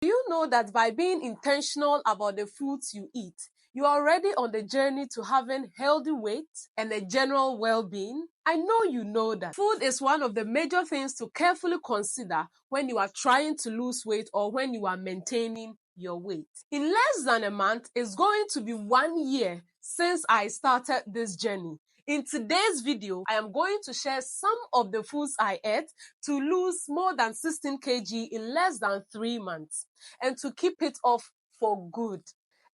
Do you know that by being intentional about the foods you eat, you are already on the journey to having healthy weight and a general well-being? I know you know that. Food is one of the major things to carefully consider when you are trying to lose weight or when you are maintaining your weight. In less than a month, it's going to be 1 year since I started this journey. In today's video, I am going to share some of the foods I ate to lose more than 16 kg in less than 3 months and to keep it off for good.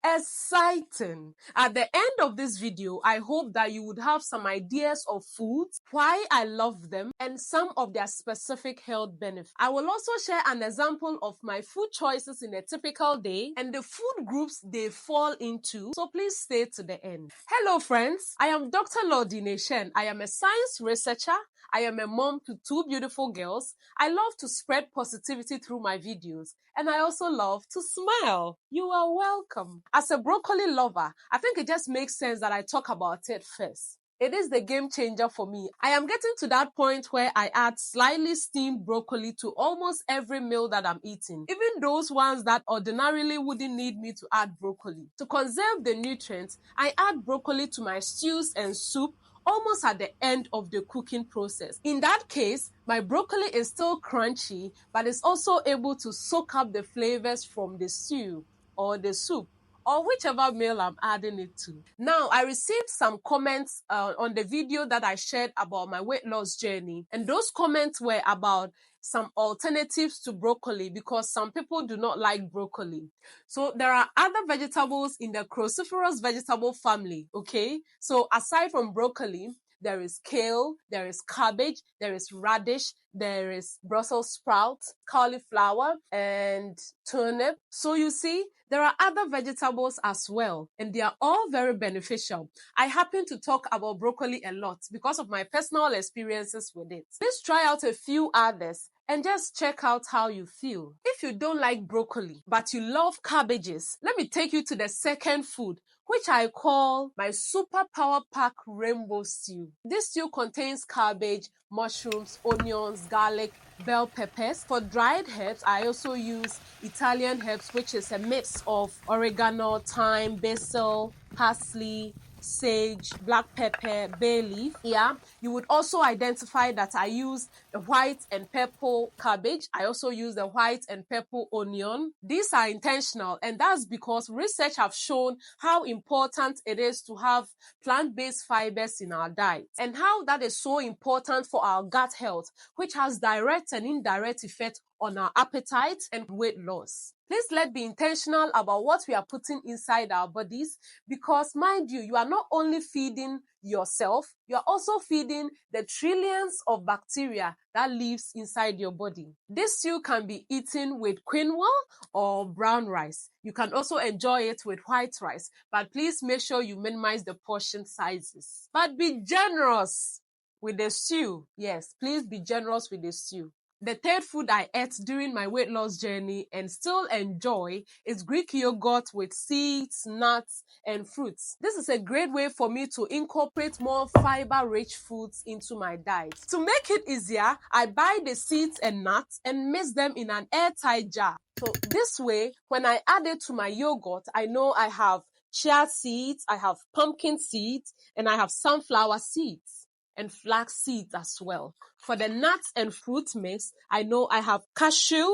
Exciting! At the end of this video, I hope that you would have some ideas of foods, why I love them, and some of their specific health benefits. I will also share an example of my food choices in a typical day and the food groups they fall into, so please stay to the end. Hello friends, I am Dr. Lordine Shen. I am a science researcher. I am a mom to 2 beautiful girls. I love to spread positivity through my videos, and I also love to smile. You are welcome. As a broccoli lover, I think it just makes sense that I talk about it first. It is the game changer for me. I am getting to that point where I add slightly steamed broccoli to almost every meal that I'm eating, even those ones that ordinarily wouldn't need me to add broccoli. To conserve the nutrients, I add broccoli to my stews and soup almost at the end of the cooking process. In that case, my broccoli is still crunchy, but it's also able to soak up the flavors from the stew or the soup, or whichever meal I'm adding it to. Now, I received some comments on the video that I shared about my weight loss journey, and those comments were about some alternatives to broccoli because some people do not like broccoli. So there are other vegetables in the cruciferous vegetable family, okay? So aside from broccoli, there is kale, there is cabbage, there is radish, there is Brussels sprouts, cauliflower, and turnip. So you see, there are other vegetables as well, and they are all very beneficial. I happen to talk about broccoli a lot because of my personal experiences with it. Please try out a few others and just check out how you feel. If you don't like broccoli, but you love cabbages, let me take you to the second food, which I call my Super Power Pack Rainbow Stew. This stew contains cabbage, mushrooms, onions, garlic, bell peppers. For dried herbs, I also use Italian herbs, which is a mix of oregano, thyme, basil, parsley, sage, black pepper, bay leaf. Yeah, you would also identify that I use the white and purple cabbage. I also use the white and purple onion. These are intentional, and that's because research have shown how important it is to have plant-based fibers in our diet and how that is so important for our gut health, which has direct and indirect effect on our appetite and weight loss. Please let's be intentional about what we are putting inside our bodies because, mind you, you are not only feeding yourself, you are also feeding the trillions of bacteria that lives inside your body. This stew can be eaten with quinoa or brown rice. You can also enjoy it with white rice, but please make sure you minimize the portion sizes. But be generous with the stew. Yes, please be generous with the stew. The third food I ate during my weight loss journey and still enjoy is Greek yogurt with seeds, nuts, and fruits. This is a great way for me to incorporate more fiber-rich foods into my diet. To make it easier, I buy the seeds and nuts and mix them in an airtight jar. So this way, when I add it to my yogurt, I know I have chia seeds, I have pumpkin seeds, and I have sunflower seeds and flax seeds as well. For the nuts and fruit mix, I know I have cashew,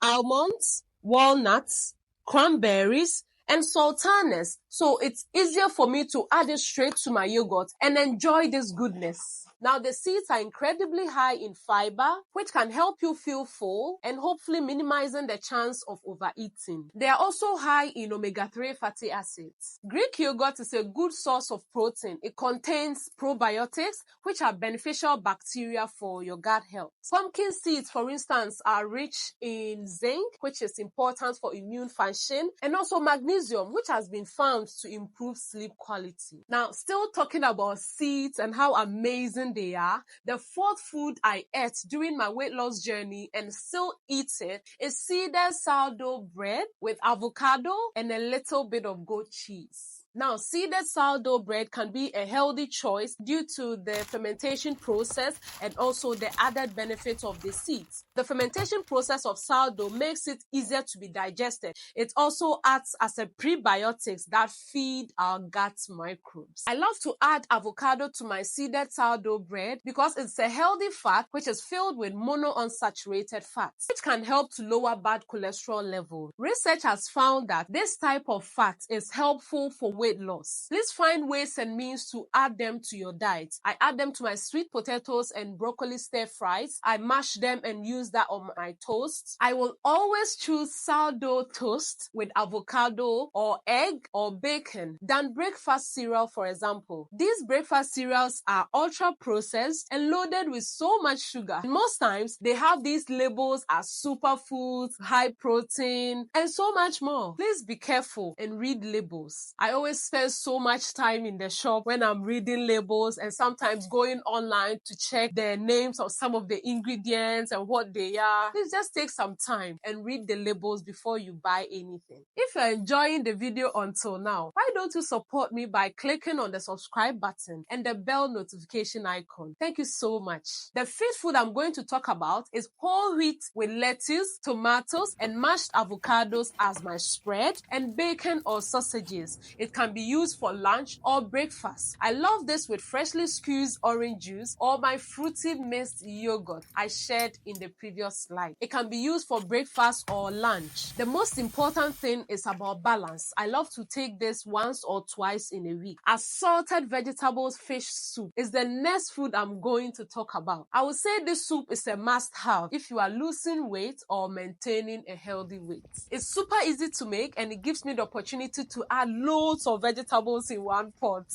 almonds, walnuts, cranberries, and sultanas. So it's easier for me to add it straight to my yogurt and enjoy this goodness. Now, the seeds are incredibly high in fiber, which can help you feel full and hopefully minimizing the chance of overeating. They are also high in omega-3 fatty acids. Greek yogurt is a good source of protein. It contains probiotics, which are beneficial bacteria for your gut health. Pumpkin seeds, for instance, are rich in zinc, which is important for immune function, and also magnesium, which has been found to improve sleep quality. Now, still talking about seeds and how amazing they are, the fourth food I ate during my weight loss journey and still eat it is seeded sourdough bread with avocado and a little bit of goat cheese. Now, seeded sourdough bread can be a healthy choice due to the fermentation process and also the added benefits of the seeds. The fermentation process of sourdough makes it easier to be digested. It also acts as a prebiotics that feed our gut microbes. I love to add avocado to my seeded sourdough bread because it's a healthy fat which is filled with monounsaturated fats, which can help to lower bad cholesterol level. Research has found that this type of fat is helpful for weight loss. Please find ways and means to add them to your diet. I add them to my sweet potatoes and broccoli stir fries. I mash them and use that on my toast. I will always choose sourdough toast with avocado or egg or bacon than breakfast cereal, for example. These breakfast cereals are ultra processed and loaded with so much sugar. And most times they have these labels as superfoods, high protein, and so much more. Please be careful and read labels. I always spend so much time in the shop when I'm reading labels and sometimes going online to check the names of some of the ingredients and what they are. Please just take some time and read the labels before you buy anything. If you're enjoying the video until now, why don't you support me by clicking on the subscribe button and the bell notification icon? Thank you so much. The fifth food I'm going to talk about is whole wheat with lettuce, tomatoes, and mashed avocados as my spread, and bacon or sausages. It can be used for lunch or breakfast. I love this with freshly squeezed orange juice or my fruity mixed yogurt I shared in the previous slide. It can be used for breakfast or lunch. The most important thing is about balance. I love to take this once or twice in a week. Assorted vegetables fish soup is the next food I'm going to talk about. I would say this soup is a must-have if you are losing weight or maintaining a healthy weight. It's super easy to make and it gives me the opportunity to add loads of vegetables in one pot.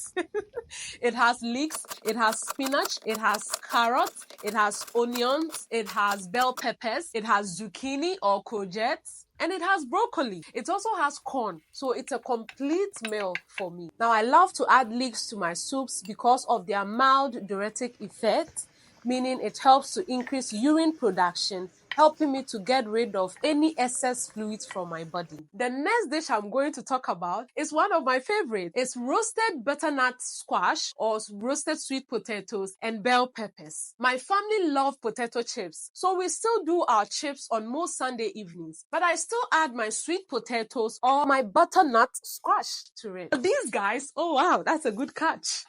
It has leeks, it has spinach, it has carrots, it has onions, it has bell peppers, it has zucchini or courgettes, and it has broccoli. It also has corn, so it's a complete meal for me. Now, I love to add leeks to my soups because of their mild diuretic effect, meaning it helps to increase urine production, helping me to get rid of any excess fluids from my body. The next dish I'm going to talk about is one of my favorites. It's roasted butternut squash or roasted sweet potatoes and bell peppers. My family love potato chips, so we still do our chips on most Sunday evenings, but I still add my sweet potatoes or my butternut squash to it. These guys, oh wow, that's a good catch.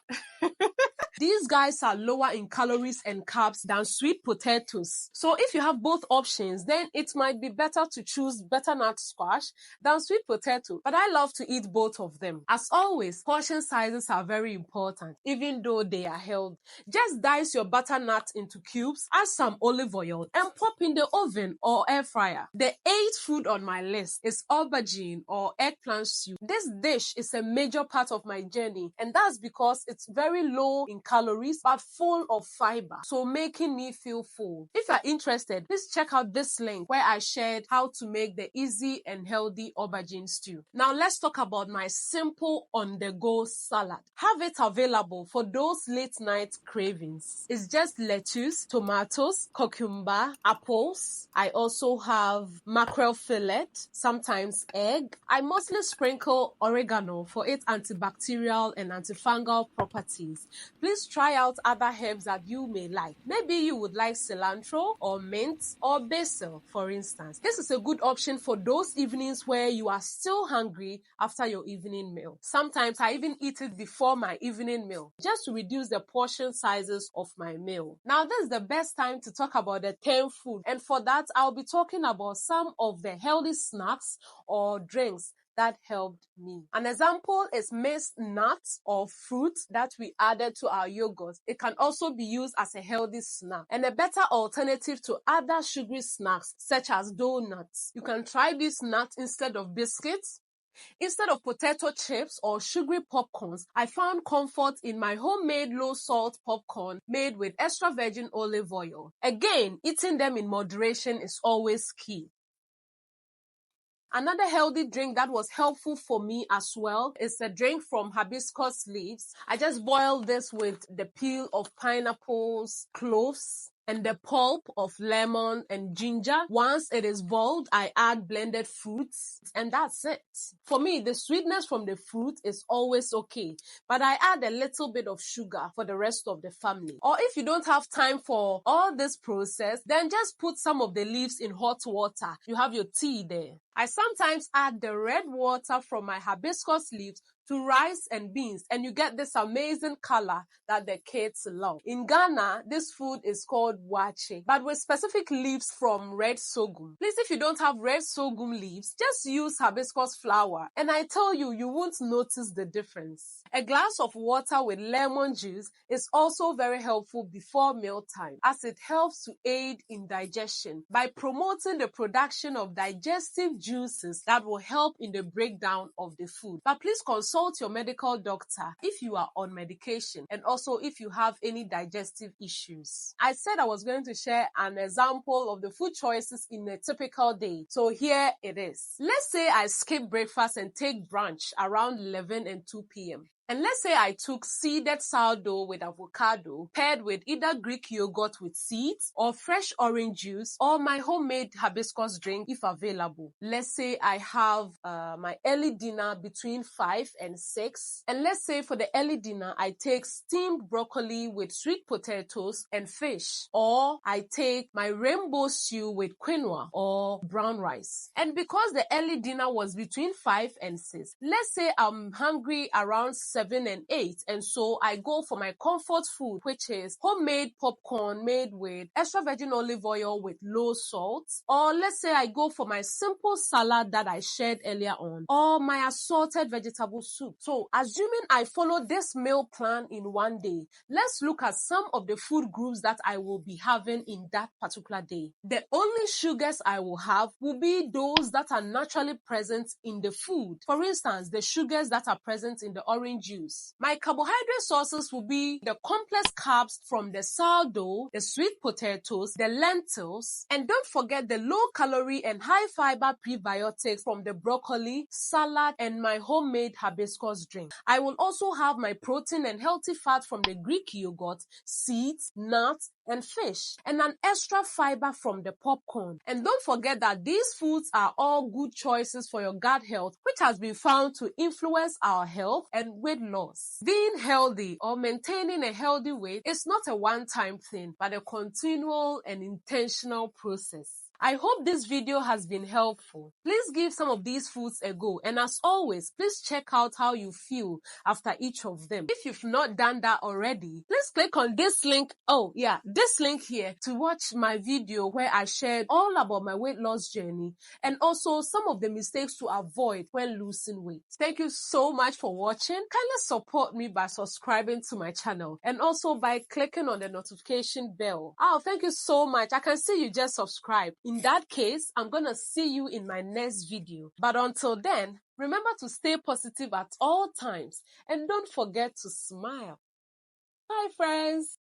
These guys are lower in calories and carbs than sweet potatoes. So if you have both options, then it might be better to choose butternut squash than sweet potato. But I love to eat both of them. As always, portion sizes are very important, even though they are healthy. Just dice your butternut into cubes, add some olive oil, and pop in the oven or air fryer. The eighth food on my list is aubergine or eggplant soup. This dish is a major part of my journey, and that's because it's very low in calories but full of fiber, so making me feel full. If you're interested, please check out this link where I shared how to make the easy and healthy aubergine stew. Now let's talk about my simple on-the-go salad. Have it available for those late night cravings. It's just lettuce, tomatoes, cucumber, apples. I also have mackerel fillet, sometimes egg. I mostly sprinkle oregano for its antibacterial and antifungal properties. Please try out other herbs that you may like. Maybe you would like cilantro or mint or basil, for instance. This is a good option for those evenings where you are still hungry after your evening meal. Sometimes I even eat it before my evening meal, just to reduce the portion sizes of my meal. Now, this is the best time to talk about the 10 food, and for that, I'll be talking about some of the healthy snacks or drinks that helped me. An example is mixed nuts or fruit that we added to our yogurt. It can also be used as a healthy snack and a better alternative to other sugary snacks such as donuts. You can try these nuts instead of biscuits. Instead of potato chips or sugary popcorns, I found comfort in my homemade low-salt popcorn made with extra virgin olive oil. Again, eating them in moderation is always key. Another healthy drink that was helpful for me as well is a drink from hibiscus leaves. I just boil this with the peel of pineapples, cloves, and the pulp of lemon and ginger. Once it is boiled, I add blended fruits, and that's it. For me, the sweetness from the fruit is always okay, but I add a little bit of sugar for the rest of the family. Or if you don't have time for all this process, then just put some of the leaves in hot water. You have your tea there. I sometimes add the red water from my hibiscus leaves to rice and beans, and you get this amazing color that the kids love. In Ghana, this food is called wache, but with specific leaves from red sorghum. Please, if you don't have red sorghum leaves, just use hibiscus flower, and I tell you, you won't notice the difference. A glass of water with lemon juice is also very helpful before mealtime, as it helps to aid in digestion by promoting the production of digestive juices that will help in the breakdown of the food. But please consult your medical doctor if you are on medication, and also if you have any digestive issues. I said I was going to share an example of the food choices in a typical day. So here it is. Let's say I skip breakfast and take brunch around 11 and 2 p.m. And let's say I took seeded sourdough with avocado paired with either Greek yogurt with seeds or fresh orange juice or my homemade hibiscus drink if available. Let's say I have my early dinner between 5 and 6. And let's say for the early dinner, I take steamed broccoli with sweet potatoes and fish. Or I take my rainbow stew with quinoa or brown rice. And because the early dinner was between 5 and 6, let's say I'm hungry around 7 and 8, and so I go for my comfort food, which is homemade popcorn made with extra virgin olive oil with low salt. Or let's say I go for my simple salad that I shared earlier on, or my assorted vegetable soup. So assuming I follow this meal plan in one day, let's look at some of the food groups that I will be having in that particular day. The only sugars I will have will be those that are naturally present in the food. For instance, the sugars that are present in the orange juice. My carbohydrate sources will be the complex carbs from the sourdough, the sweet potatoes, the lentils, and don't forget the low calorie and high fiber prebiotics from the broccoli, salad, and my homemade hibiscus drink. I will also have my protein and healthy fat from the Greek yogurt, seeds, nuts, and fish, and an extra fiber from the popcorn. And don't forget that these foods are all good choices for your gut health, which has been found to influence our health and weight loss. Being healthy or maintaining a healthy weight is not a one-time thing, but a continual and intentional process. I hope this video has been helpful. Please give some of these foods a go, and as always, please check out how you feel after each of them. If you've not done that already, please click on this link. Oh yeah, this link here to watch my video where I shared all about my weight loss journey and also some of the mistakes to avoid when losing weight. Thank you so much for watching. Kindly support me by subscribing to my channel and also by clicking on the notification bell. Oh, thank you so much. I can see you just subscribed. In that case, I'm gonna see you in my next video. But until then, remember to stay positive at all times and don't forget to smile. Bye, friends.